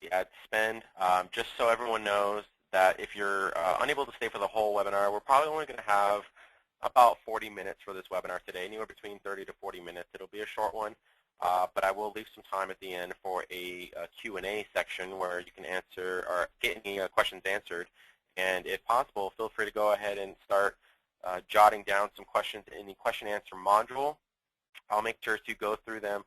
the ad spend. Just so everyone knows that if you're unable to stay for the whole webinar, we're probably only going to have about 40 minutes for this webinar today, anywhere between 30 to 40 minutes. It'll be a short one, but I will leave some time at the end for a Q&A section where you can answer or get any questions answered. And if possible, feel free to go ahead and start jotting down some questions in the question answer module. I'll make sure to go through them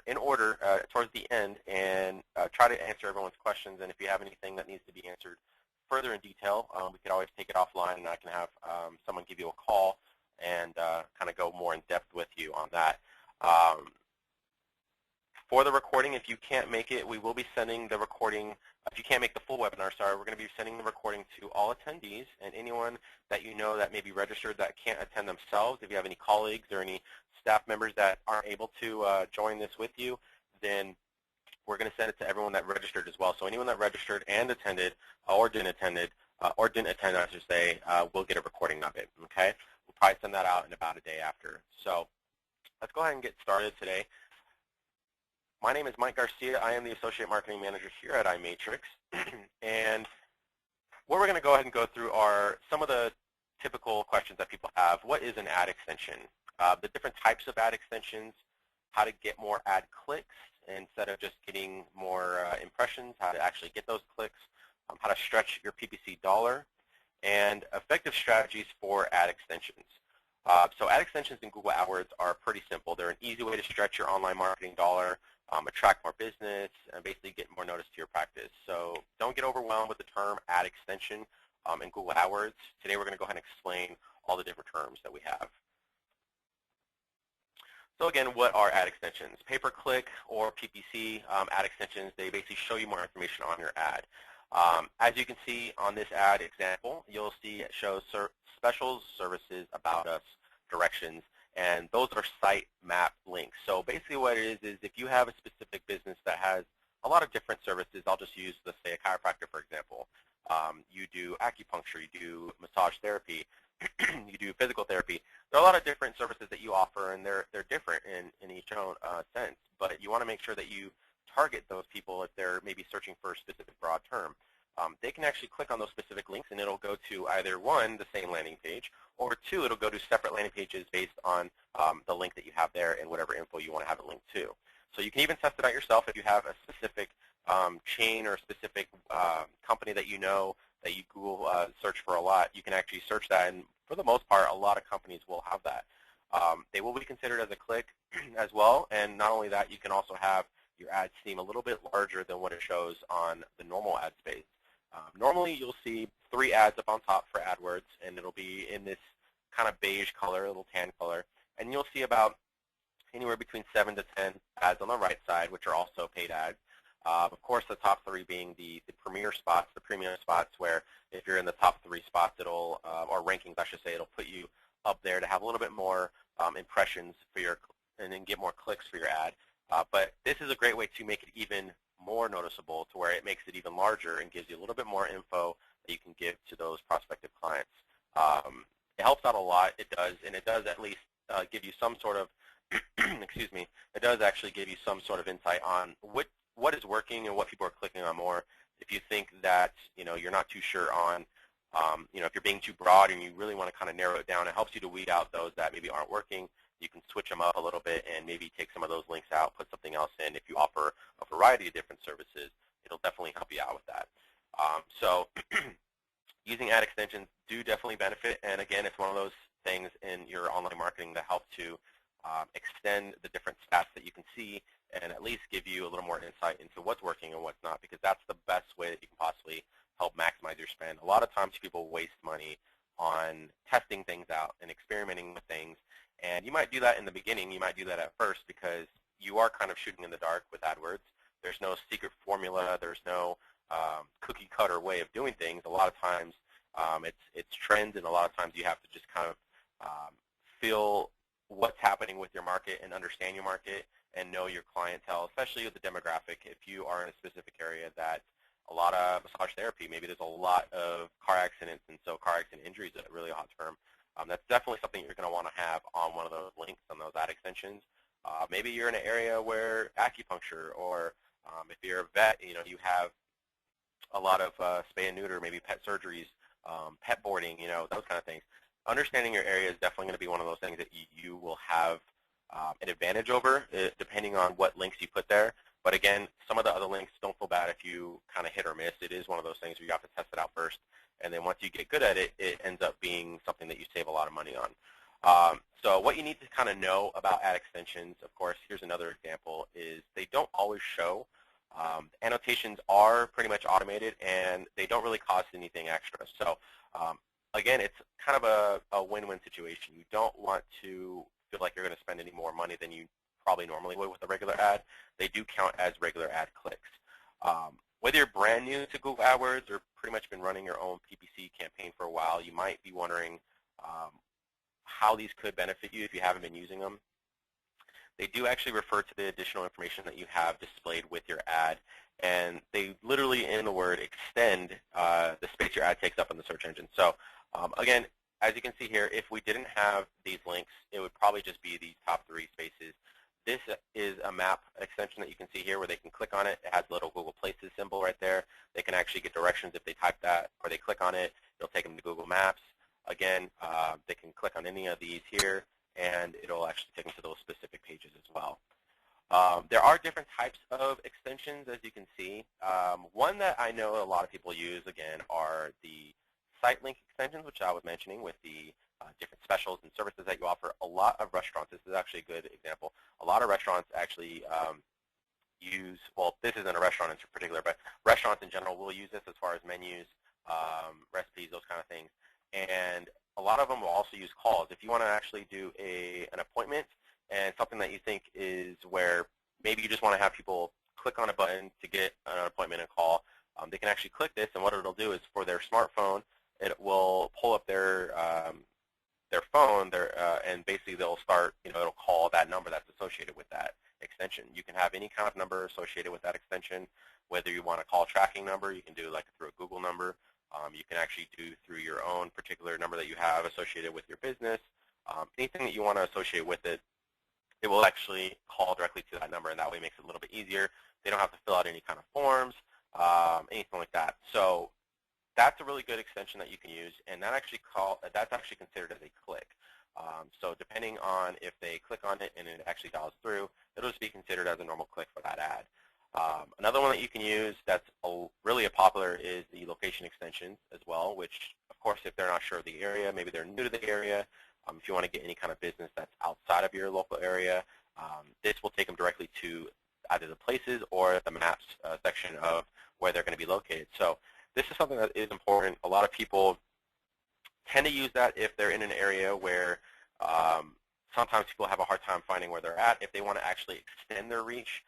in order towards the end and try to answer everyone's questions. And if you have anything that needs to be answered further in detail, we could always take it offline, and I can have someone give you a call and kind of go more in depth with you on that. For the recording, if you can't make it, we will be sending the recording. If you can't make the full webinar, sorry, we're going to be sending the recording to all attendees and anyone that you know that may be registered that can't attend themselves. If you have any colleagues or any staff members that aren't able to join this with you, then we're going to send it to everyone that registered as well. So anyone that registered and attended or didn't attend, I should say, will get a recording of it. Okay, we'll probably send that out in about a day after. So let's go ahead and get started today. My name is Mike Garcia. I am the Associate Marketing Manager here at iMatrix. And what we're going to go ahead and go through are some of the typical questions that people have. What is an ad extension? The different types of ad extensions, how to get more ad clicks instead of just getting more impressions, how to actually get those clicks, how to stretch your PPC dollar, and effective strategies for ad extensions. So ad extensions in Google AdWords are pretty simple. They're an easy way to stretch your online marketing dollar, attract more business, and basically get more notice to your practice. So don't get overwhelmed with the term ad extension in Google AdWords. Today we're going to go ahead and explain all the different terms that we have. So again, what are ad extensions? Pay-per-click or PPC ad extensions, they basically show you more information on your ad. As you can see on this ad example, you'll see it shows specials, services, about us, directions, and those are site map links. So basically what it is if you have a specific business that has a lot of different services, I'll just use, let's say, a chiropractor, for example. You do acupuncture, you do massage therapy, you do physical therapy. There are a lot of different services that you offer, and they're different in each own sense, but you want to make sure that you target those people if they're maybe searching for a specific broad term. They can actually click on those specific links, and it'll go to either, one, the same landing page, or two, it'll go to separate landing pages based on the link that you have there and whatever info you want to have it linked to. So you can even test it out yourself if you have a specific chain or specific company that you know that you Google search for a lot. You can actually search that, and for the most part, a lot of companies will have that. They will be considered as a click as well, and not only that, you can also have your ad seem a little bit larger than what it shows on the normal ad space. Normally, you'll see 3 ads up on top for AdWords, and it'll be in this kind of beige color, a little tan color, and you'll see about anywhere between 7 to 10 ads on the right side, which are also paid ads. Of course, the top 3 being the premier spots, the premium spots, where if you're in the top 3 spots, it'll, or rankings, I should say, it'll put you up there to have a little bit more impressions for your, and then get more clicks for your ad. But this is a great way to make it even more noticeable, to where it makes it even larger and gives you a little bit more info that you can give to those prospective clients. It helps out a lot, it does, and it does at least give you some sort of, excuse me, it does actually give you some sort of insight on what is working and what people are clicking on more. If you think that, you're not too sure on, if you're being too broad and you really want to kind of narrow it down, it helps you to weed out those that maybe aren't working. You can switch them up a little bit and maybe take some of those links out, put something else in. If you offer a variety of different services, it'll definitely help you out with that. So using ad extensions do definitely benefit, and again, it's one of those things in your online marketing that help to extend the different stats that you can see and at least give you a little more insight into what's working and what's not, because that's the best way that you can possibly help maximize your spend. A lot of times people waste money on testing things out and experimenting with things. And you might do that in the beginning. You might do that at first because you are kind of shooting in the dark with AdWords. There's no secret formula. There's no cookie cutter way of doing things. A lot of times it's trends, and a lot of times you have to just kind of feel what's happening with your market and understand your market and know your clientele, especially with the demographic. If you are in a specific area that a lot of massage therapy, maybe there's a lot of car accidents, and so car accident injuries is a really hot term. That's definitely something you're going to want to have on one of those links on those ad extensions. Maybe you're in an area where acupuncture or If you're a vet, you have a lot of spay and neuter, maybe pet surgeries, pet boarding, those kind of things. Understanding your area is definitely going to be one of those things that you will have an advantage over, depending on what links you put there. But again, some of the other links, don't feel bad if you kind of hit or miss. It is one of those things where you have to test it out first. And then once you get good at it, it ends up being something that you save a lot of money on. So what you need to kind of know about ad extensions, of course, here's another example, is they don't always show. Annotations are pretty much automated, and they don't really cost anything extra. So again, it's kind of a win-win situation. You don't want to feel like you're going to spend any more money than you probably normally would with a regular ad. They do count as regular ad clicks. Whether you're brand new to Google AdWords or pretty much been running your own PPC campaign for a while, you might be wondering how these could benefit you if you haven't been using them. They do actually refer to the additional information that you have displayed with your ad, and they literally, in the word, extend the space your ad takes up in the search engine. So again, as you can see here, if we didn't have these links, it would probably just be these top 3 spaces. This is a map extension that you can see here where they can click on it. It has a little Google Places symbol right there. They can actually get directions if they type that, or they click on it. It'll take them to Google Maps. Again, they can click on any of these here, and it'll actually take them to those specific pages as well. There are different types of extensions, as you can see. One that I know a lot of people use, again, are the site link extensions, which I was mentioning with the different specials and services that you offer. A lot of restaurants, this is actually a good example, a lot of restaurants actually use, well, this isn't a restaurant in particular, but restaurants in general will use this as far as menus, recipes, those kind of things. And a lot of them will also use calls. If you want to actually do an appointment and something that you think is where maybe you just want to have people click on a button to get an appointment and call, they can actually click this, and what it'll do is for their smartphone, it will pull up their phone, and basically they'll start, it'll call that number that's associated with that extension. You can have any kind of number associated with that extension, whether you want a call tracking number, you can do like through a Google number. You can actually do through your own particular number that you have associated with your business. Anything that you want to associate with it, it will actually call directly to that number, and that way makes it a little bit easier. They don't have to fill out any kind of forms, anything like that. So that's a really good extension that you can use, and that's actually considered as a click. So depending on if they click on it and it actually dials through, it'll just be considered as a normal click for that ad. Another one that you can use that's really popular is the location extensions as well, which, of course, if they're not sure of the area, maybe they're new to the area, if you want to get any kind of business that's outside of your local area, this will take them directly to either the places or the maps section of where they're going to be located. So this is something that is important. A lot of people tend to use that if they're in an area where sometimes people have a hard time finding where they're at. If they want to actually extend their reach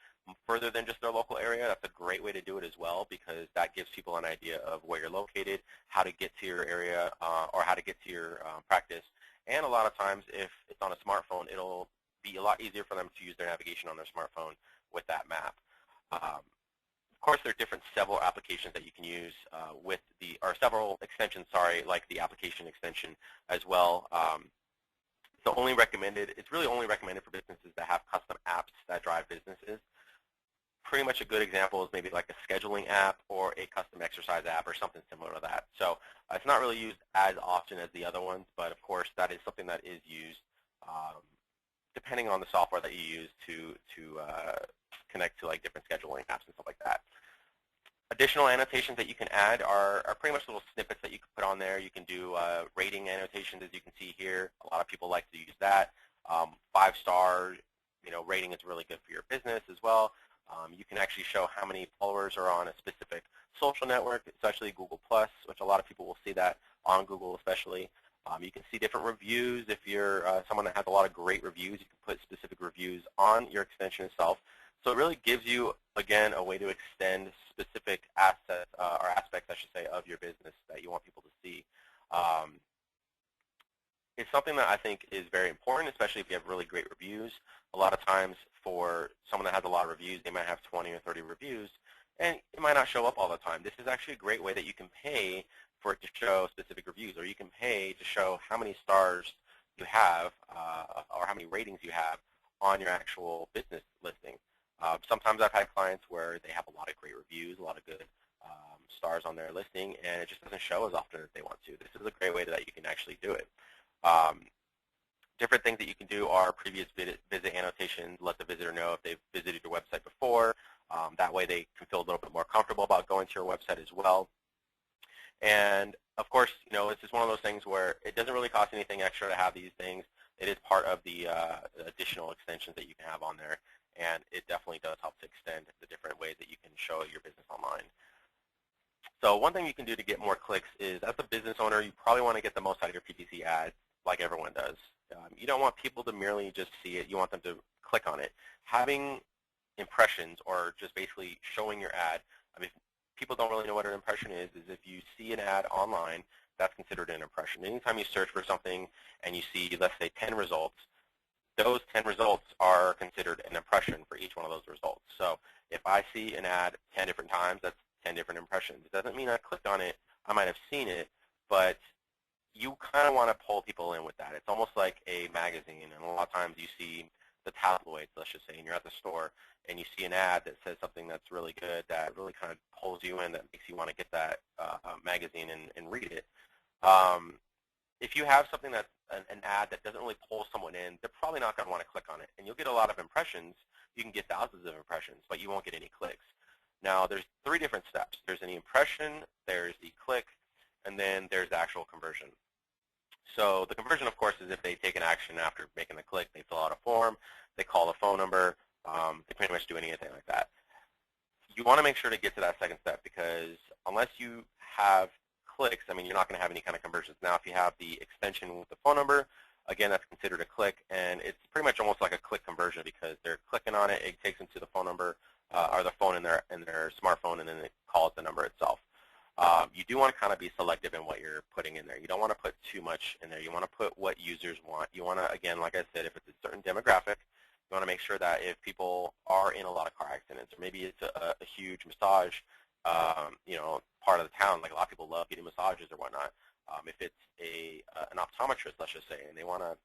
further than just their local area, that's a great way to do it as well, because that gives people an idea of where you're located, how to get to your area, or how to get to your practice. And a lot of times, if it's on a smartphone, it'll be a lot easier for them to use their navigation on their smartphone with that map. Of course, there are several applications that you can use several extensions, like the application extension as well. It's really only recommended for businesses that have custom apps that drive businesses. Pretty much a good example is maybe like a scheduling app or a custom exercise app or something similar to that. So it's not really used as often as the other ones, but of course that is something that is used depending on the software that you use to connect to like different scheduling apps and stuff like that. Additional annotations that you can add are pretty much little snippets that you can put on there. You can do rating annotations, as you can see here. A lot of people like to use that. 5-star rating is really good for your business as well. You can actually show how many followers are on a specific social network, especially Google+, which a lot of people will see that on Google especially. You can see different reviews. If you're someone that has a lot of great reviews, you can put specific reviews on your extension itself. So it really gives you, again, a way to extend specific assets or aspects, I should say, of your business that you want people to see. It's something that I think is very important, especially if you have really great reviews. A lot of times for someone that has a lot of reviews, they might have 20 or 30 reviews, and it might not show up all the time. This is actually a great way that you can pay for it to show specific reviews, or you can pay to show how many stars you have or how many ratings you have on your actual business listing. Sometimes I've had clients where they have a lot of great reviews, a lot of good stars on their listing, and it just doesn't show as often as they want to. This is a great way that you can actually do it. Different things that you can do are previous visit annotations. Let the visitor know if they've visited your website before. That way they can feel a little bit more comfortable about going to your website as well. And of course, it's just one of those things where it doesn't really cost anything extra to have these things. It is part of the additional extensions that you can have on there, and it definitely does help to extend the different ways that you can show your business online. So one thing you can do to get more clicks is, as a business owner, you probably want to get the most out of your PPC ads, like everyone does. You don't want people to merely just see it. You want them to click on it. Having impressions, or just basically showing your ad, I mean, people don't really know what an impression is if you see an ad online, that's considered an impression. Anytime you search for something and you see, let's say, 10 results, those 10 results are considered an impression for each one of those results. So if I see an ad 10 different times, that's 10 different impressions. It doesn't mean I clicked on it. I might have seen it, but you kind of want to pull people in with that. It's almost like a magazine, and a lot of times you see the tabloids, let's just say, and you're at the store, and you see an ad that says something that's really good, that really kind of pulls you in, that makes you want to get that magazine and read it. If you have something that's an ad that doesn't really pull someone in, they're probably not going to want to click on it. And you'll get a lot of impressions. You can get thousands of impressions, but you won't get any clicks. Now, there's 3 different steps. There's an impression, there's the click, and then there's the actual conversion. So the conversion, of course, is if they take an action after making the click. They fill out a form, they call a phone number, they pretty much do anything like that. You want to make sure to get to that second step, because unless you have clicks, I mean, you're not going to have any kind of conversions. Now, if you have the extension with the phone number, again, that's considered a click, and it's pretty much almost like a click conversion, because they're clicking on it, it takes them to the phone number, or the phone in their smartphone, and then it calls the number itself. You do want to kind of be selective in what you're putting in there. You don't want to put too much in there. You want to put what users want. You want to, again, like I said, if it's a certain demographic, you want to make sure that if people are in a lot of car accidents, or maybe it's a huge massage, part of the town, like a lot of people love getting massages or whatnot. If it's an optometrist, let's just say, and they want to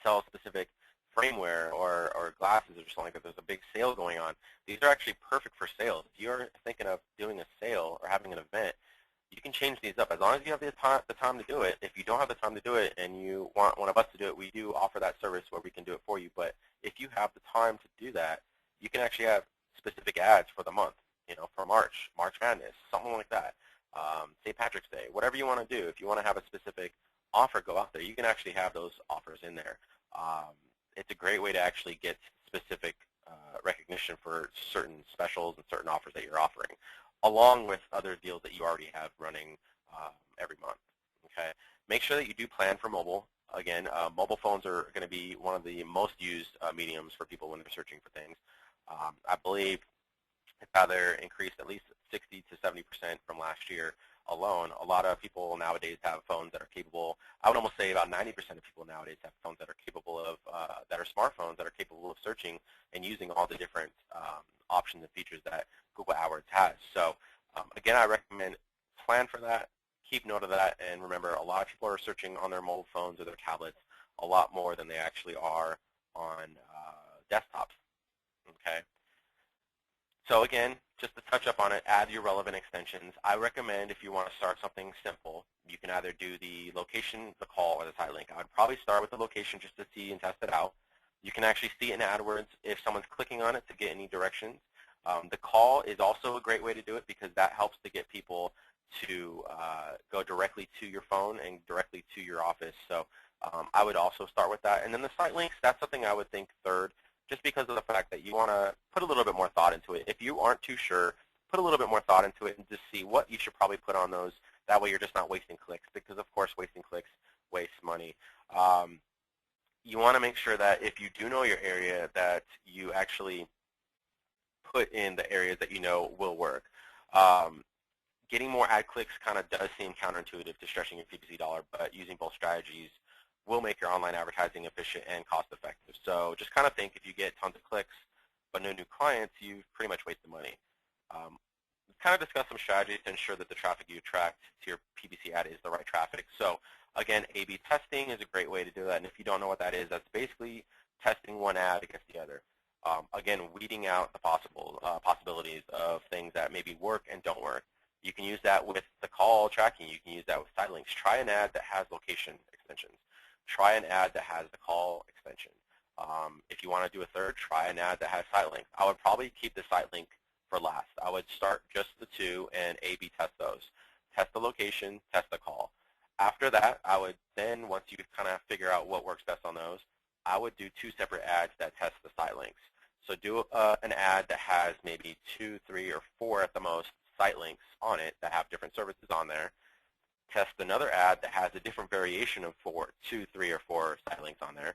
sell a specific frameware or glasses or something like that, there's a big sale going on. These are actually perfect for sales. If you're thinking of doing a sale or having an event, you can change these up as long as you have the time to do it. If you don't have the time to do it and you want one of us to do it, we do offer that service where we can do it for you. But if you have the time to do that, you can actually have specific ads for the month, for March Madness, something like that, St. Patrick's Day, whatever you want to do. If you want to have a specific offer go out there, you can actually have those offers in there. It's a great way to actually get specific recognition for certain specials and certain offers that you're offering, along with other deals that you already have running every month. Okay, make sure that you do plan for mobile. Again, mobile phones are going to be one of the most used mediums for people when they're searching for things. I believe it's either increased at least 60 to 70% from last year alone. A lot of people nowadays have phones that are capable. I would almost say about 90% of people nowadays have phones that are capable of, that are smartphones that are capable of searching and using all the different options and features that Google AdWords has. So again, I recommend plan for that, keep note of that, and remember, a lot of people are searching on their mobile phones or their tablets a lot more than they actually are on desktops. Okay. So again, just to touch up on it, add your relevant extensions. I recommend, if you want to start something simple, you can either do the location, the call, or the site link. I would probably start with the location just to see and test it out. You can actually see in AdWords if someone's clicking on it to get any directions. The call is also a great way to do it, because that helps to get people to go directly to your phone and directly to your office. So I would also start with that. And then the site links, that's something I would think third, just because of the fact that you want to put a little bit more thought into it. If you aren't too sure, put a little bit more thought into it and just see what you should probably put on those. That way you're just not wasting clicks, because of course wasting clicks wastes money. You want to make sure that if you do know your area, that you actually put in the areas that you know will work. Getting more ad clicks kind of does seem counterintuitive to stretching your PPC dollar, but using both strategies will make your online advertising efficient and cost effective. So just kind of think, if you get tons of clicks but no new clients, you've pretty much wasted money. Kind of discuss some strategies to ensure that the traffic you attract to your PPC ad is the right traffic. So again, A/B testing is a great way to do that. And if you don't know what that is, that's basically testing one ad against the other. Again, weeding out the possibilities of things that maybe work and don't work. You can use that with the call tracking. You can use that with site links. Try an ad that has location extensions. Try an ad that has the call extension. If you want to do a third, try an ad that has site links. I would probably keep the site link for last. I would start just the two and A/B test those. Test the location, test the call. After that, I would then, once you kind of figure out what works best on those, I would do two separate ads that test the site links. So do an ad that has maybe 2, 3, or 4 at the most site links on it that have different services on there. Test another ad that has a different variation of 2, 3, or 4 site links on there.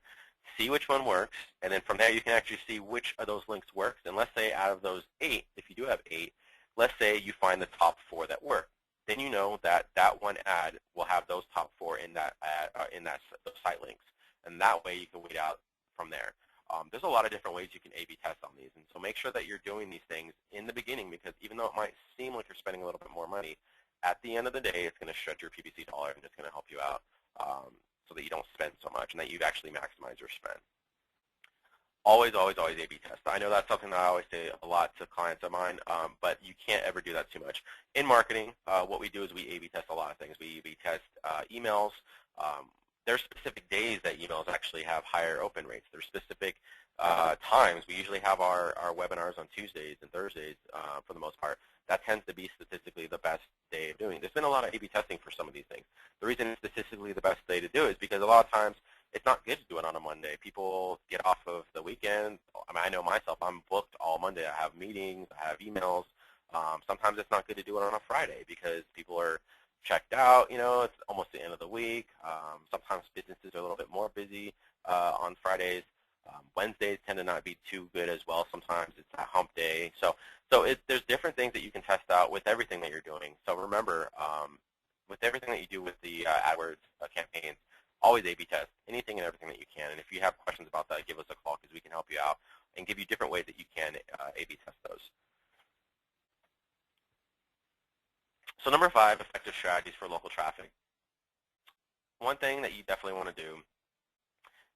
See which one works, and then from there you can actually see which of those links works. And let's say out of those 8, if you do have 8, let's say you find the top 4 that work. Then you know that that one ad will have those top 4 in that ad, those site links, and that way you can weed out from there. There's a lot of different ways you can A/B test on these, and so make sure that you're doing these things in the beginning, because even though it might seem like you're spending a little bit more money, at the end of the day, it's going to stretch your PPC dollar and it's going to help you out so that you don't spend so much and that you actually maximize your spend. Always, always, always A/B test. I know that's something that I always say a lot to clients of mine, but you can't ever do that too much. In marketing, what we do is we A/B test a lot of things. We A/B test emails. There's specific days that emails actually have higher open rates. There's specific times. We usually have our webinars on Tuesdays and Thursdays for the most part. That tends to be statistically the best day of doing it. There's been a lot of A/B testing for some of these things. The reason it's statistically the best day to do it is because a lot of times it's not good to do it on a Monday. People get off of the weekend. I mean, I know myself, I'm booked all Monday. I have meetings, I have emails. Sometimes it's not good to do it on a Friday because people are checked out, it's almost the end of the week. Sometimes businesses are a little bit more busy on Fridays. Wednesdays tend to not be too good as well. Sometimes it's a hump day. So there's different things that you can test out with everything that you're doing. So remember, with everything that you do with the AdWords campaigns, always A/B test anything and everything that you can. And if you have questions about that, give us a call because we can help you out and give you different ways that you can A/B test those. So number 5, effective strategies for local traffic. One thing that you definitely want to do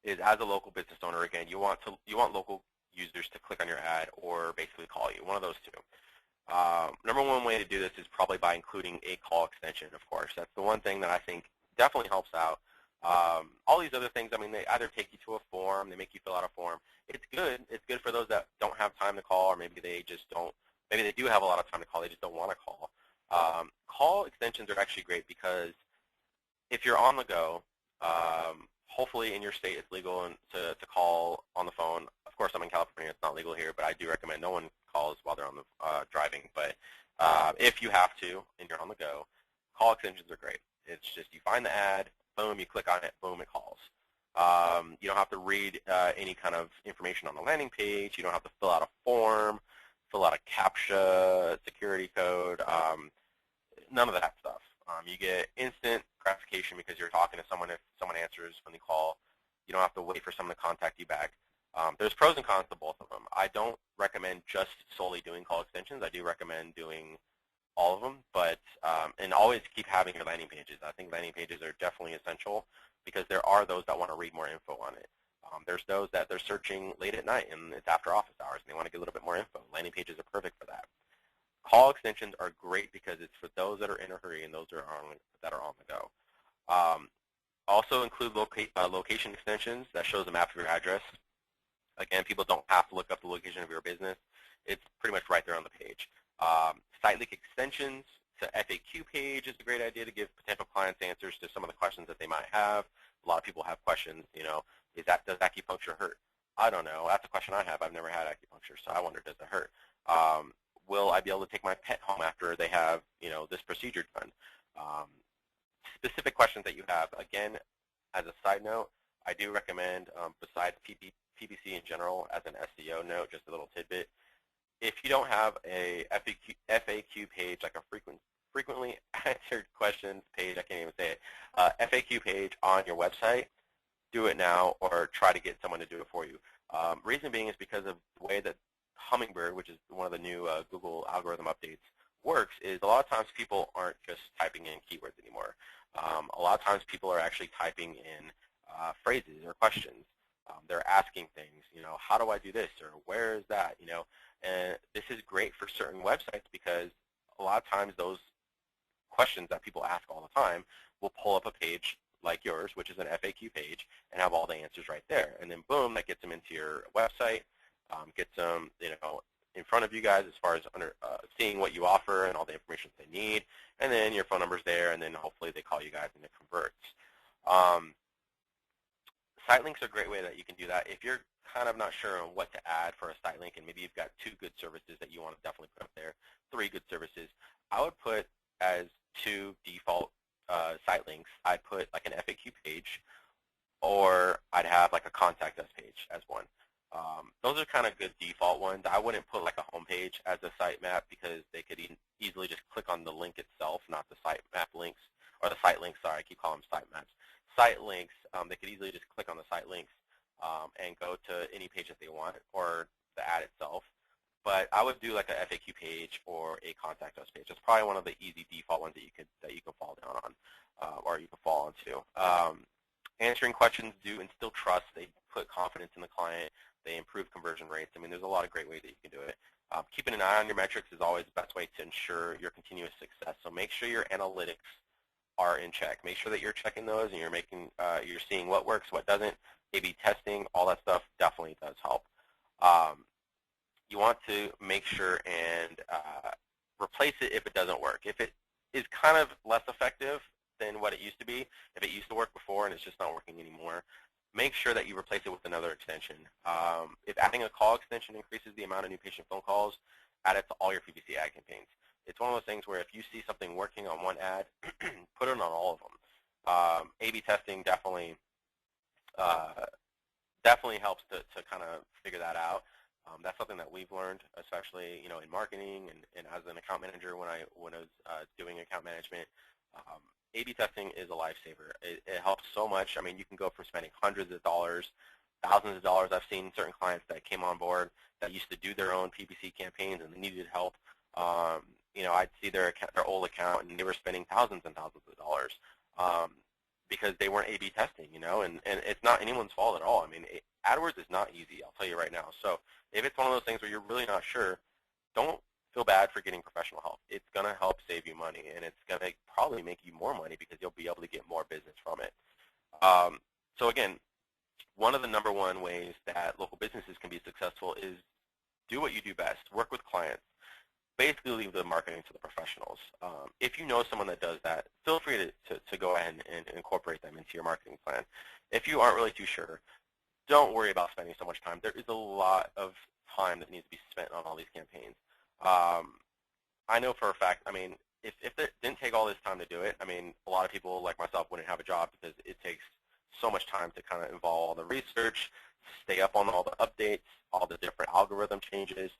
is, as a local business owner, again, you want local users to click on your ad or basically call you, one of those two. Number one way to do this is probably by including a call extension, of course. That's the one thing that I think definitely helps out. All these other things, I mean, they either take you to a form, they make you fill out a form. It's good. It's good for those that don't have time to call, or maybe they just don't, maybe they do have a lot of time to call, they just don't want to call. Call extensions are actually great because if you're on the go, hopefully in your state it's legal to call on the phone. Of course, I'm in California. It's not legal here, but I do recommend no one calls while they're on the driving. But if you have to and you're on the go, call extensions are great. It's just you find the ad, boom, you click on it, boom, it calls. You don't have to read any kind of information on the landing page. You don't have to fill out a form, fill out a CAPTCHA, security code, none of that stuff. You get instant gratification because you're talking to someone if someone answers when they call. You don't have to wait for someone to contact you back. There's pros and cons to both of them. I don't recommend just solely doing call extensions. I do recommend doing all of them, but and always keep having your landing pages. I think landing pages are definitely essential because there are those that want to read more info on it. There's those that they're searching late at night and it's after office hours and they want to get a little bit more info. Landing pages are perfect for that. Call extensions are great because it's for those that are in a hurry and those that are on the go. Also include location extensions that shows a map of your address. Again, people don't have to look up the location of your business. It's pretty much right there on the page. Site link extensions to FAQ page is a great idea to give potential clients answers to some of the questions that they might have. A lot of people have questions, does acupuncture hurt? I don't know. That's a question I have. I've never had acupuncture, so I wonder, does it hurt? Will I be able to take my pet home after they have, this procedure done? Specific questions that you have. Again, as a side note, I do recommend, besides PPC in general, as an SEO note, just a little tidbit, if you don't have a FAQ page, like a frequently answered questions page, I can't even say it, FAQ page on your website, do it now or try to get someone to do it for you. Reason being is because of the way that Hummingbird, which is one of the new Google algorithm updates, works is a lot of times people aren't just typing in keywords anymore. A lot of times people are actually typing in phrases or questions. They're asking things, how do I do this, or where is that, and this is great for certain websites because a lot of times those questions that people ask all the time will pull up a page like yours, which is an FAQ page, and have all the answers right there. And then boom, that gets them into your website, gets them, in front of you guys as far as seeing what you offer and all the information they need. And then your phone number's there, and then hopefully they call you guys and it converts. Site links are a great way that you can do that. If you're kind of not sure on what to add for a site link, and maybe you've got 2 good services that you want to definitely put up there, 3 good services, I would put as 2 default site links. I'd put like an FAQ page, or I'd have like a contact us page as one. Those are kind of good default ones. I wouldn't put like a home page as a sitemap because they could easily just click on the link itself, not the sitemap links, or the site links, sorry, I keep calling them sitemaps. Site links, they could easily just click on the site links and go to any page that they want, or the ad itself. But I would do like a FAQ page or a contact us page. That's probably one of the easy default ones that you can fall down on, or you can fall into. Answering questions do instill trust. They put confidence in the client. They improve conversion rates. I mean, there's a lot of great ways that you can do it. Keeping an eye on your metrics is always the best way to ensure your continuous success. So make sure your analytics are in check. Make sure that you're checking those and you're seeing what works, what doesn't. A/B testing, all that stuff definitely does help. You want to make sure and replace it if it doesn't work. If it is kind of less effective than what it used to be, if it used to work before and it's just not working anymore, make sure that you replace it with another extension. If adding a call extension increases the amount of new patient phone calls, add it to all your PPC ad campaigns. It's one of those things where if you see something working on one ad, put it on all of them. A/B testing definitely helps to kind of figure that out. That's something that we've learned, especially in marketing and as an account manager when I was doing account management. A/B testing is a lifesaver. It helps so much. I mean, you can go from spending hundreds of dollars, thousands of dollars. I've seen certain clients that came on board that used to do their own PPC campaigns and they needed help. I'd see their old account and they were spending thousands and thousands of dollars because they weren't A/B testing, and it's not anyone's fault at all. I mean, AdWords is not easy, I'll tell you right now. So if it's one of those things where you're really not sure, don't feel bad for getting professional help. It's going to help save you money, and it's going to probably make you more money because you'll be able to get more business from it. So again, one of the #1 ways that local businesses can be successful is do what you do best. Work with clients. Basically leave the marketing to the professionals. If you know someone that does that, feel free to go ahead and incorporate them into your marketing plan. If you aren't really too sure, don't worry about spending so much time. There is a lot of time that needs to be spent on all these campaigns. I know for a fact, I mean, if it didn't take all this time to do it, I mean, a lot of people like myself wouldn't have a job because it takes so much time to kind of involve all the research, stay up on all the updates, all the different algorithm changes.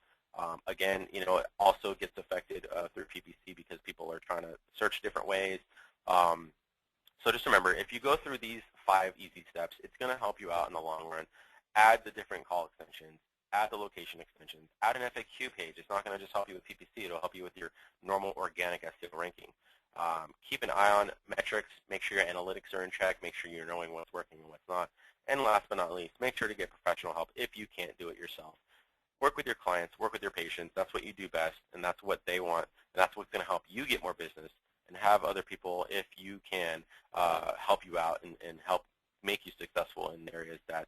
Again, it also gets affected through PPC because people are trying to search different ways. So just remember, if you go through these 5 easy steps, it's going to help you out in the long run. Add the different call extensions. Add the location extensions. Add an FAQ page. It's not going to just help you with PPC. It'll help you with your normal organic SEO ranking. Keep an eye on metrics. Make sure your analytics are in check. Make sure you're knowing what's working and what's not. And last but not least, make sure to get professional help if you can't do it yourself. Work with your clients. Work with your patients. That's what you do best, and that's what they want. And that's what's going to help you get more business and have other people, if you can, help you out and help make you successful in areas that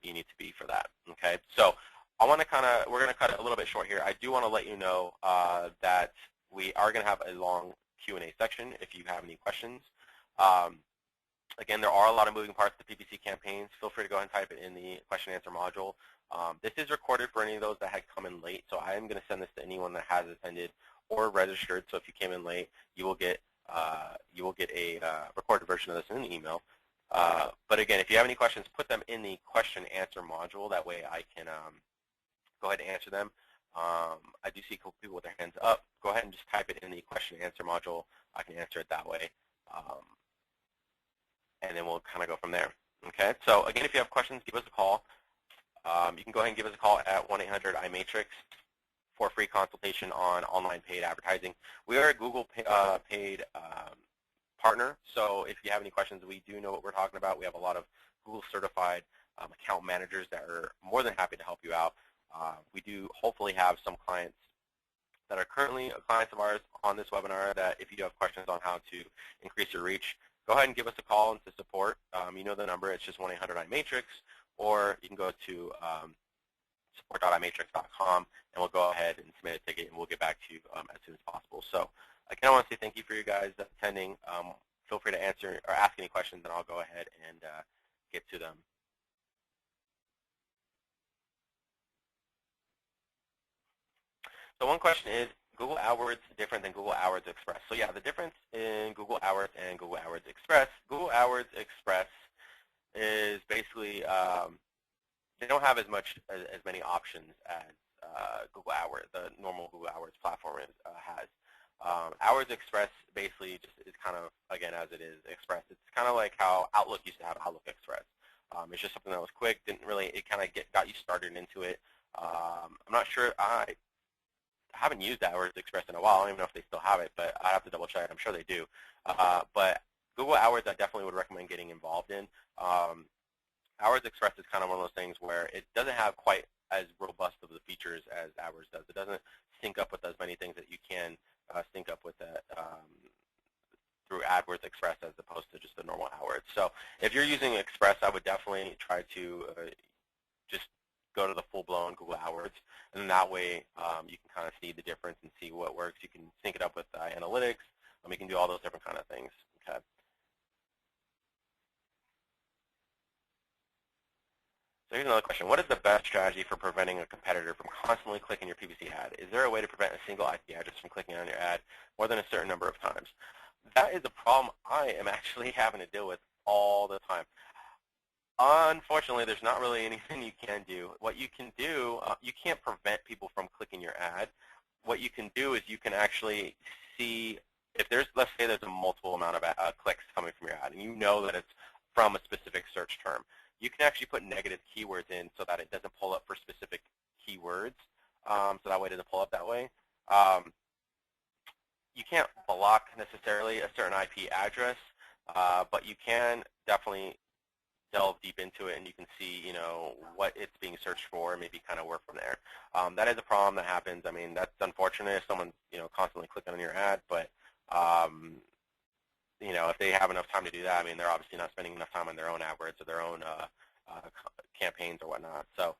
you need to be for that. Okay, so we're going to cut it a little bit short here. I do want to let you know that we are going to have a long Q&A section if you have any questions. Again, there are a lot of moving parts to PPC campaigns. Feel free to go ahead and type it in the question and answer module. This is recorded for any of those that had come in late, so I am going to send this to anyone that has attended or registered. So if you came in late, you will get a recorded version of this in an email. But again, if you have any questions, put them in the question answer module. That way I can go ahead and answer them. I do see a couple people with their hands up. Go ahead and just type it in the question answer module. I can answer it that way. And then we'll kind of go from there. Okay, so again, if you have questions, give us a call. You can go ahead and give us a call at 1-800-iMatrix for a free consultation on online paid advertising. We are a Google paid partner, so if you have any questions, we do know what we're talking about. We have a lot of Google certified account managers that are more than happy to help you out. We do hopefully have some clients that are currently clients of ours on this webinar that if you do have questions on how to increase your reach, go ahead and give us a call into support. You know the number, it's just 1-800-iMatrix, or you can go to support.imatrix.com and we'll go ahead and submit a ticket and we'll get back to you as soon as possible. So again, I want to say thank you for you guys attending. Feel free to answer or ask any questions and I'll go ahead and get to them. So one question is, Google AdWords different than Google AdWords Express? So yeah, the difference in Google AdWords and Google AdWords Express, Google AdWords Express is basically, they don't have as many options as Google AdWords, the normal Google AdWords platform has. AdWords Express basically just is kind of, again, as it is Express, it's kind of like how Outlook used to have Outlook Express. It's just something that was quick, didn't really, it kind of got you started into it. I'm not sure, I haven't used AdWords Express in a while. I don't even know if they still have it, but I have to double check. I'm sure they do. But Google AdWords, I definitely would recommend getting involved in. AdWords Express is kind of one of those things where it doesn't have quite as robust of the features as AdWords does. It doesn't sync up with as many things that you can sync up with that through AdWords Express as opposed to just the normal AdWords. So if you're using Express, I would definitely try to just go to the full-blown Google AdWords, and then that way you can kind of see the difference and see what works. You can sync it up with analytics. You can do all those different kind of things. Okay. So here's another question. What is the best strategy for preventing a competitor from constantly clicking your PPC ad? Is there a way to prevent a single IP address from clicking on your ad more than a certain number of times? That is a problem I am actually having to deal with all the time. Unfortunately, there's not really anything you can do. What you can do, you can't prevent people from clicking your ad. What you can do is you can actually see if there's, let's say there's a multiple amount of clicks coming from your ad, and you know that it's from a specific search term. You can actually put negative keywords in so that it doesn't pull up for specific keywords, so that way it doesn't pull up that way. You can't block necessarily a certain IP address, but you can definitely delve deep into it, and you can see, you know, what it's being searched for, and maybe kind of work from there. That is a problem that happens. I mean, that's unfortunate if someone's, you know, constantly clicking on your ad, but you know, if they have enough time to do that, I mean, they're obviously not spending enough time on their own AdWords or their own campaigns or whatnot. So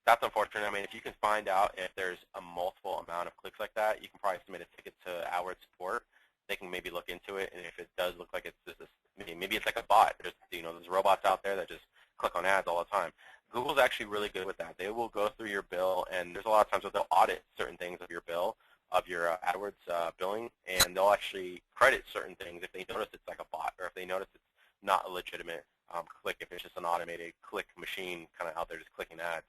that's unfortunate. I mean, if you can find out if there's a multiple amount of clicks like that, you can probably submit a ticket to AdWords support. They can maybe look into it, and if it does look like it's just this, maybe it's like a bot. There's, you know, there's robots out there that just click on ads all the time. Google's actually really good with that. They will go through your bill, and there's a lot of times where they'll audit certain things of your bill, of your AdWords billing, and they'll actually credit certain things if they notice it's like a bot, or if they notice it's not a legitimate click, if it's just an automated click machine kind of out there just clicking ads.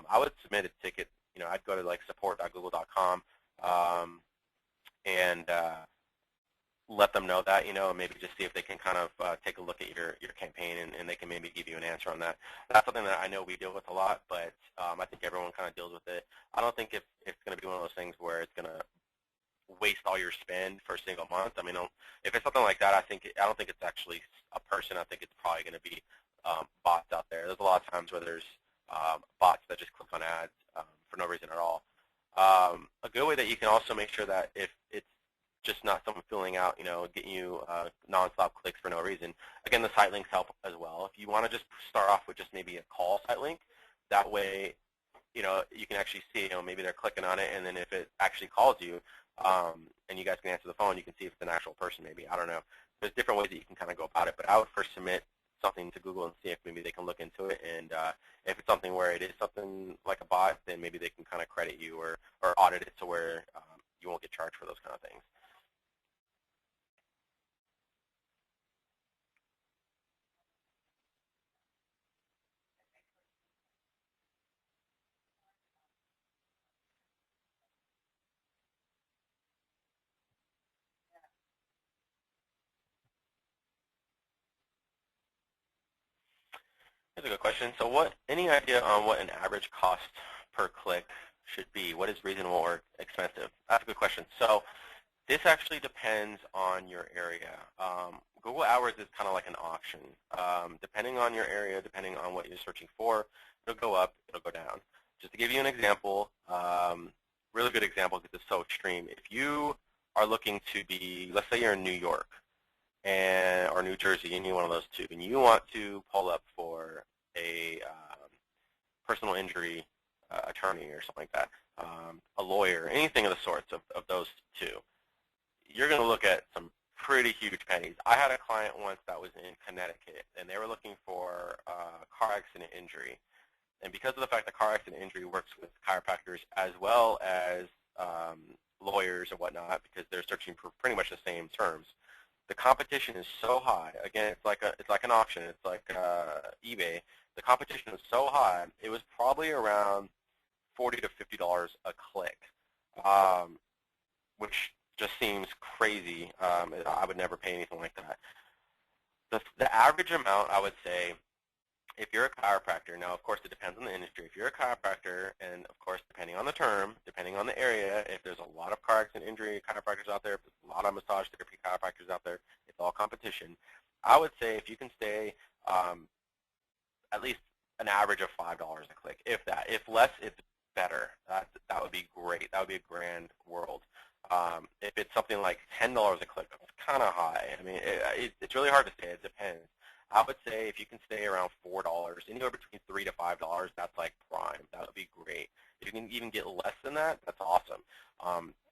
I would submit a ticket. You know, I'd go to like support.google.com and let them know that, you know, and maybe just see if they can kind of take a look at your campaign, and they can maybe give you an answer on that. That's something that I know we deal with a lot, but I think everyone kind of deals with it. I don't think it's going to be one of those things where it's going to waste all your spend for a single month. I mean, if it's something like that, I don't think it's actually a person. I think it's probably going to be bots out there. There's a lot of times where there's bots that just click on ads for no reason at all. A good way that you can also make sure that if it's just not someone filling out, you know, getting you nonstop clicks for no reason. Again, the site links help as well. If you want to just start off with just maybe a call site link, that way, you know, you can actually see, you know, maybe they're clicking on it, and then if it actually calls you, and you guys can answer the phone, you can see if it's an actual person maybe. I don't know. There's different ways that you can kind of go about it, but I would first submit something to Google and see if maybe they can look into it, and if it's something where it is something like a bot, then maybe they can kind of credit you or audit it to where you won't get charged for those kind of things. That's a good question. So any idea on what an average cost per click should be? What is reasonable or expensive? That's a good question. So this actually depends on your area. Google AdWords is kind of like an auction. Depending on your area, depending on what you're searching for, it'll go up, it'll go down. Just to give you an example, really good example because it's so extreme. If you are looking to be, let's say you're in New York or New Jersey, any one of those two, and you want to pull up for a personal injury attorney or something like that, a lawyer, anything of the sorts of those two, you're going to look at some pretty huge pennies. I had a client once that was in Connecticut, and they were looking for car accident injury. And because of the fact that car accident injury works with chiropractors as well as lawyers and whatnot, because they're searching for pretty much the same terms, the competition is so high. Again, it's like an auction. It's like eBay. The competition is so high. It was probably around $40 to $50 a click, which just seems crazy. I would never pay anything like that. The average amount, I would say, if you're a chiropractor, now of course it depends on the industry. If you're a chiropractor, and of course depending on the term, depending on the area, if there's a lot of car accident injury chiropractors out there, if there's a lot of massage therapy chiropractors out there, it's all competition. I would say if you can stay at least an average of $5 a click, if that. If less, it's better. That would be great. That would be a grand world. If it's something like $10 a click, it's kind of high. I mean, it's really hard to say. It depends. I would say if you can stay around $4, anywhere between $3 to $5, that's like prime. That would be great. If you can even get less than that, that's awesome.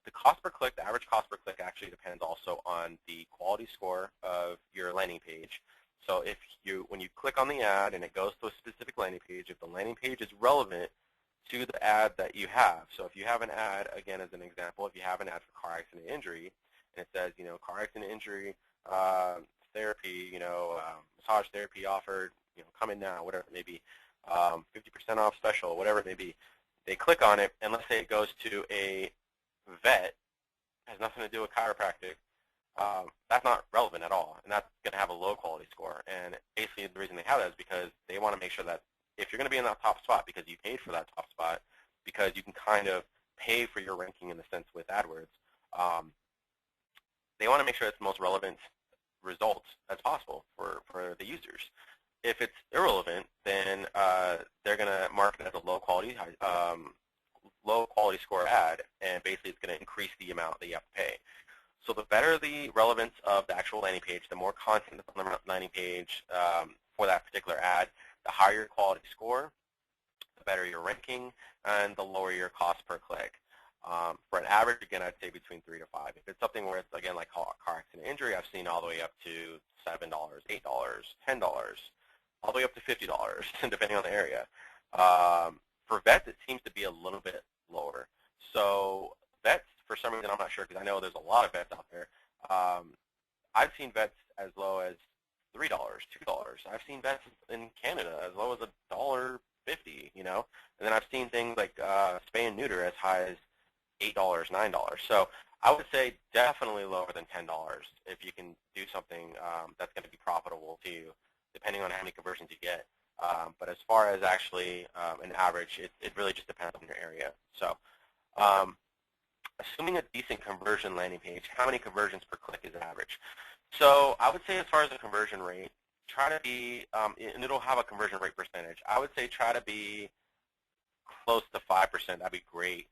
The cost per click, the average cost per click actually depends also on the quality score of your landing page. So if when you click on the ad and it goes to a specific landing page, if the landing page is relevant to the ad that you have. So if you have an ad, again as an example, if you have an ad for car accident injury, and it says, car accident injury therapy, massage therapy offered, come in now, whatever it may be, 50% off special, whatever it may be. They click on it, and let's say it goes to a vet, has nothing to do with chiropractic, that's not relevant at all, and that's going to have a low quality score. And basically the reason they have that is because they want to make sure that if you're going to be in that top spot because you paid for that top spot, because you can kind of pay for your ranking in the sense with AdWords, they want to make sure it's the most relevant results as possible for the users. If it's irrelevant, then they're going to mark it as a low quality score ad, and basically it's going to increase the amount that you have to pay. So the better the relevance of the actual landing page, the more content that's on the landing page for that particular ad, the higher your quality score, the better your ranking, and the lower your cost per click. For an average, again, I'd say between 3 to 5. If it's something where it's, again, like car accident injury, I've seen all the way up to $7, $8, $10, all the way up to $50, depending on the area. For vets, it seems to be a little bit lower. So vets, for some reason, I'm not sure, because I know there's a lot of vets out there. I've seen vets as low as $3, $2. I've seen vets in Canada as low as $1.50, and then I've seen things like spay and neuter as high as $8, $9. So I would say definitely lower than $10 if you can do something that's going to be profitable to you, depending on how many conversions you get. But as far as actually an average, it really just depends on your area. So assuming a decent conversion landing page, how many conversions per click is average? So I would say as far as the conversion rate, try to be, and it'll have a conversion rate percentage, I would say try to be close to 5%. That'd be great.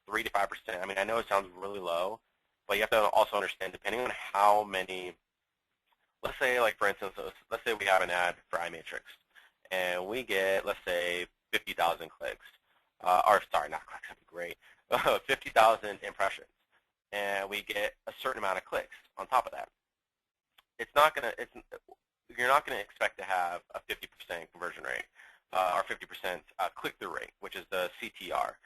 3 to 5%. I mean, I know it sounds really low, but you have to also understand, depending on how many, let's say, like for instance, let's say we have an ad for iMatrix, and we get, let's say, 50,000 clicks, or sorry, not clicks, that'd be great, 50,000 impressions, and we get a certain amount of clicks on top of that. You're not gonna expect to have a 50% conversion rate, or 50% click-through rate, which is the CTR.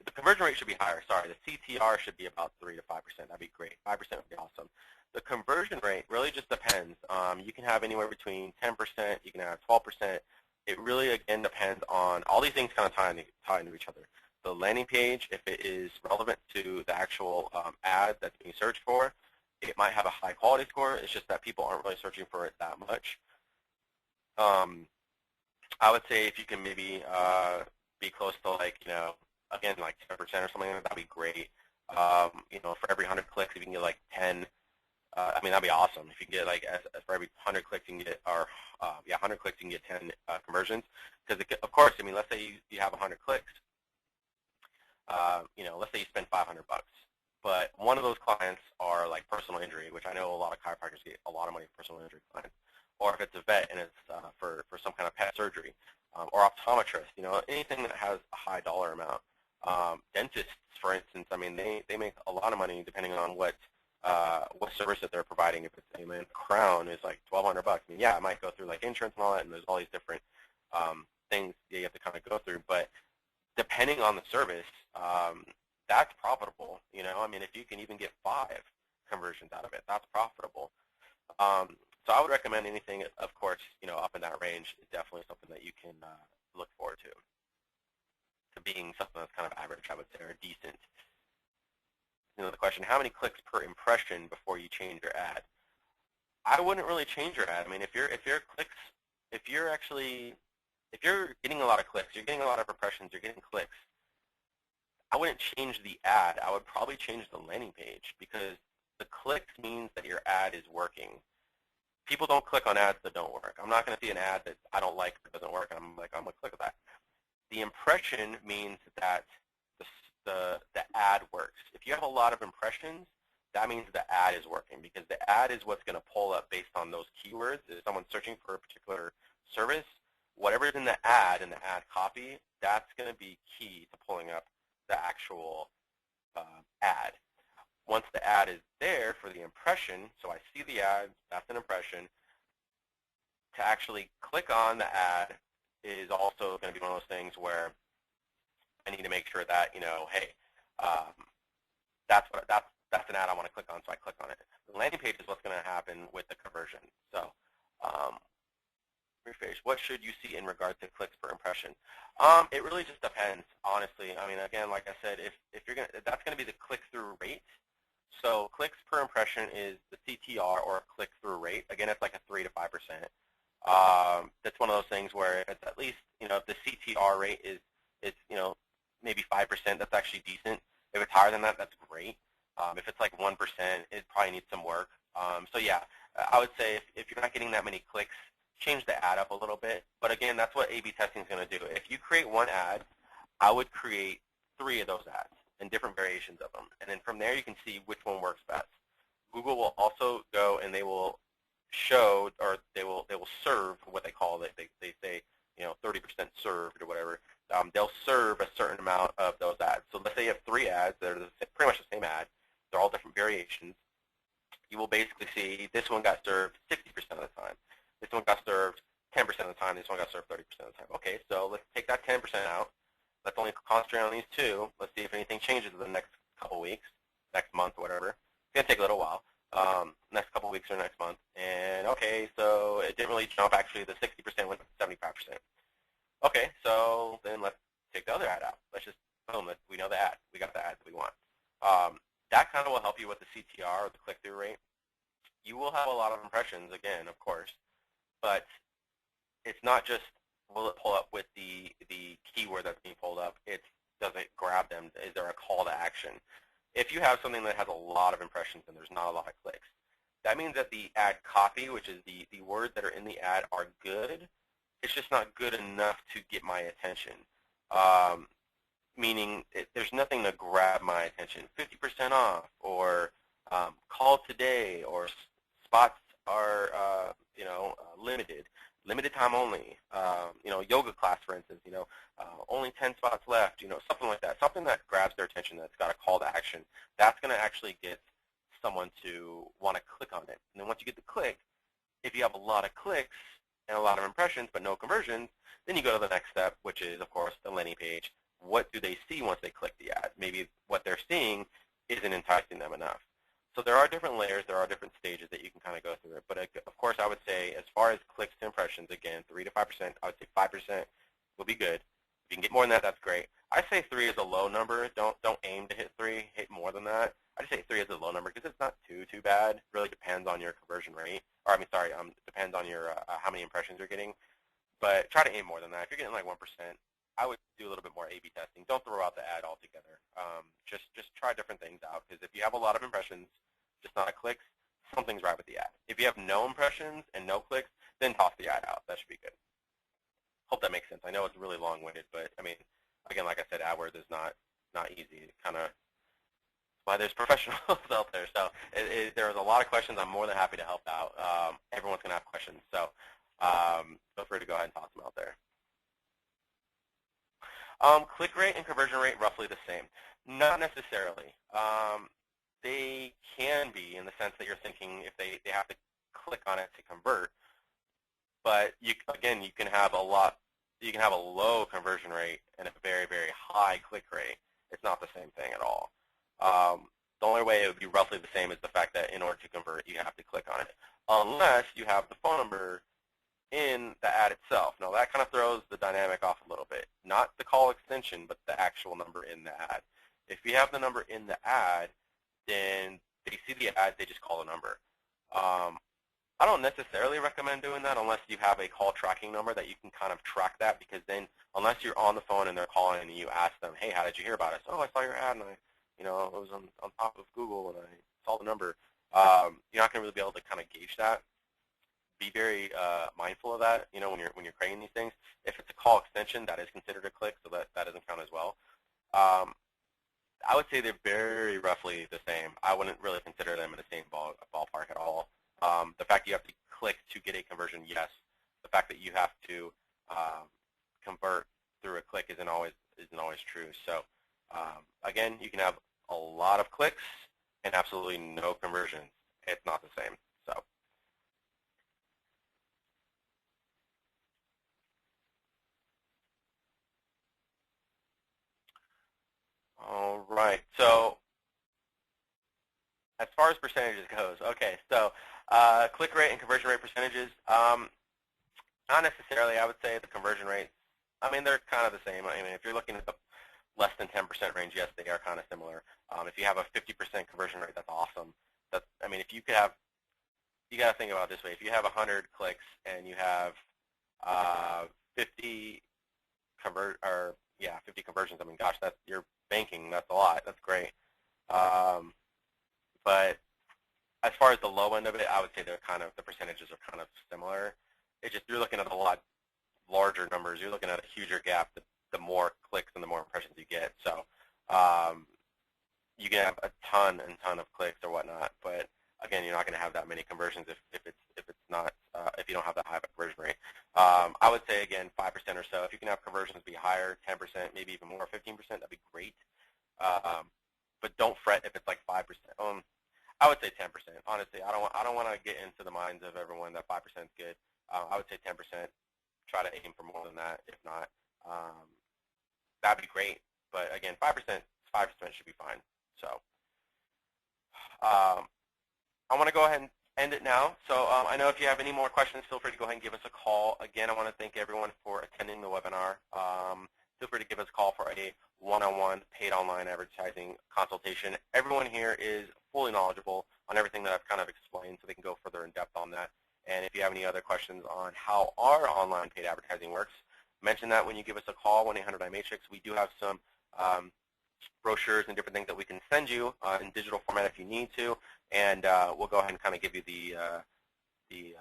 The conversion rate should be higher, sorry. The CTR should be about 3 to 5%. That'd be great. 5% would be awesome. The conversion rate really just depends. You can have anywhere between 10%, you can have 12%. It really, again, depends on, all these things kind of tie into each other. The landing page, if it is relevant to the actual ad that's being searched for, it might have a high quality score. It's just that people aren't really searching for it that much. I would say if you can maybe be close to, like, again, like 10% or something like that, that'd be great. For every 100 clicks, if you can get like 10 I mean, that'd be awesome if you get like for every 100 clicks you can get, or yeah, 100 clicks you can get 10 conversions. Because of course, I mean, let's say you have 100 clicks, you know, let's say you spend 500 bucks, but one of those clients are like personal injury, which I know a lot of chiropractors get a lot of money for personal injury clients, or if it's a vet and it's for some kind of pet surgery, or optometrist, you know, anything that has a high dollar amount. Dentists, for instance, I mean, they make a lot of money depending on what service that they're providing. If it's a crown is like 1,200 bucks, I mean, yeah, it might go through like insurance and all that, and there's all these different things that you have to kind of go through, but depending on the service, that's profitable. You know, I mean, if you can even get 5 conversions out of it, that's profitable. So I would recommend anything, of course, you know, up in that range is definitely something that you can look forward to being something that's kind of average, I would say, or decent. You know, the question, how many clicks per impression before you change your ad? I wouldn't really change your ad. I mean, if you're getting a lot of clicks, you're getting a lot of impressions, you're getting clicks, I wouldn't change the ad. I would probably change the landing page, because the clicks means that your ad is working. People don't click on ads that don't work. I'm not going to see an ad that I don't like that doesn't work, and I'm like, I'm going to click on that. The impression means that the ad works. If you have a lot of impressions, that means the ad is working, because the ad is what's going to pull up based on those keywords. If someone's searching for a particular service, whatever's in the ad and the ad copy, that's going to be key to pulling up the actual ad. Once the ad is there for the impression, so I see the ad, that's an impression, to actually click on the ad is also going to be one of those things where I need to make sure that, you know, hey, that's an ad I want to click on, so I click on it. The landing page is what's going to happen with the conversion. So refresh. What should you see in regard to clicks per impression? It really just depends, honestly. I mean, again, like I said, if you're that's going to be the click-through rate. So clicks per impression is the CTR, or click-through rate. Again, it's like a 3 to 5%. That's one of those things where if it's at least, you know, if the CTR rate is you know, maybe 5%, that's actually decent. If it's higher than that, that's great. If it's like 1%, it probably needs some work. So yeah, I would say if you're not getting that many clicks, change the ad up a little bit. But again, that's what A/B testing is going to do. If you create one ad, I would create 3 of those ads and different variations of them. And then from there, you can see which one works best. Google will also go and they will show, or they will serve what they call it. They say, you know, 30% served or whatever. They'll serve a certain amount of those ads. So let's say you have 3 ads that are pretty much the same ad. They're all different variations. You will basically see this one got served 60% of the time. This one got served 10% of the time. This one got served 30% of the time. Okay, so let's take that 10% out. Let's only concentrate on these 2. Let's see if anything changes in the next couple weeks, next month, whatever. It's going to take a little while. Next couple weeks or next month. And okay, so it didn't really jump. Actually, the 60% went to 75%. Okay, so then let's take the other ad out. Let's just, boom, we know the ad. We got the ad that we want. That kind of will help you with the CTR, or the click-through rate. You will have a lot of impressions, again, of course, but it's not just will it pull up with the keyword that's being pulled up. It's does it grab them? Is there a call to action? If you have something that has a lot of impressions and there's not a lot of clicks, that means that the ad copy, which is the words that are in the ad, are good. It's just not good enough to get my attention. Meaning there's nothing to grab my attention. 50% off, or call today, or spots are you know, limited time only. You know, yoga class, for instance. You know, only 10 spots left. You know, something like that. Something that grabs their attention, that's got a call to action. That's going to actually get someone to want to click on it. And then once you get the click, if you have a lot of clicks and a lot of impressions but no conversions, then you go to the next step, which is, of course, the landing page. What do they see once they click the ad? Maybe what they're seeing isn't enticing them enough. So there are different layers, there are different stages that you can kind of go through it. But of course, I would say as far as clicks to impressions, again, 3 to 5%, I would say 5% will be good. If you can get more than that, that's great. I say 3 is a low number. Don't aim to hit 3, hit more than that. I just say 3 is a low number because it's not too bad. It really depends on your conversion rate. Or, I mean, sorry, depends on your how many impressions you're getting. But try to aim more than that. If you're getting like 1%, I would do a little bit more A/B testing. Don't throw out the ad altogether. Just try different things out, because if you have a lot of impressions, just not clicks, something's right with the ad. If you have no impressions and no clicks, then toss the ad out. That should be good. Hope that makes sense. I know it's really long-winded, but I mean, again, like I said, AdWords is not easy. It kind of why there's professionals out there. So there's a lot of questions. I'm more than happy to help out. Everyone's going to have questions, so feel free to go ahead and toss them out there. Click rate and conversion rate roughly the same. Not necessarily. They can be in the sense that you're thinking if they have to click on it to convert, but again, you can have a low conversion rate and a very, very high click rate. It's not the same thing at all. The only way it would be roughly the same is the fact that in order to convert, you have to click on it, unless you have the phone number in the ad itself. Now, that kind of throws the dynamic off a little bit. Not the call extension, but the actual number in the ad. If you have the number in the ad, then they see the ad, they just call the number. I don't necessarily recommend doing that unless you have a call tracking number that you can kind of track that, because then unless you're on the phone and they're calling and you ask them, hey, how did you hear about us? Oh, I saw your ad and it was on top of Google and I saw the number. You're not going to really be able to kind of gauge that. Be very mindful of that, when you're creating these things. If it's a call extension, that is considered a click, so that doesn't count as well. I would say they're very roughly the same. I wouldn't really consider them in the same ballpark at all. The fact you have to click to get a conversion, yes. The fact that you have to convert through a click isn't always true. So again, you can have a lot of clicks and absolutely no conversions. It's not the same. So. All right. So as far as percentages goes, okay. So click rate and conversion rate percentages, not necessarily. I would say the conversion rates, they're kind of the same. If you're looking at the less than 10% range, yes, they are kind of similar. If you have a 50% conversion rate, that's awesome. If you could have, you got to think about it this way. If you have 100 clicks and you have 50 conversions, gosh, that's you're banking. That's a lot. That's great. But as far as the low end of it, I would say the percentages are kind of similar. It's just you're looking at a lot larger numbers. You're looking at a huger gap the more clicks and the more impressions you get. So you can have a ton of clicks or whatnot, but again, you're not going to have that many conversions if you don't have that high of a conversion rate. I would say again 5% or so. If you can have conversions be higher, 10%, maybe even more, 15%, that'd be great. But don't fret if it's like 5%. I would say 10%. Honestly, I don't want to get into the minds of everyone that 5% is good. I would say 10%. Try to aim for more than that. If not, that'd be great. But again, 5% should be fine. So I want to go ahead and end it now. So I know if you have any more questions, feel free to go ahead and give us a call. Again, I want to thank everyone for attending the webinar. Feel free to give us a call for a one-on-one paid online advertising consultation. Everyone here is fully knowledgeable on everything that I've kind of explained, so they can go further in depth on that. And if you have any other questions on how our online paid advertising works, mention that when you give us a call, 1-800-iMatrix. We do have some brochures and different things that we can send you in digital format if you need to, and we'll go ahead and kind of give you the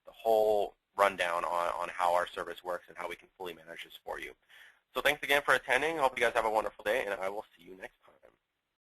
whole rundown on how our service works and how we can fully manage this for you. So thanks again for attending. I hope you guys have a wonderful day, and I will see you next time.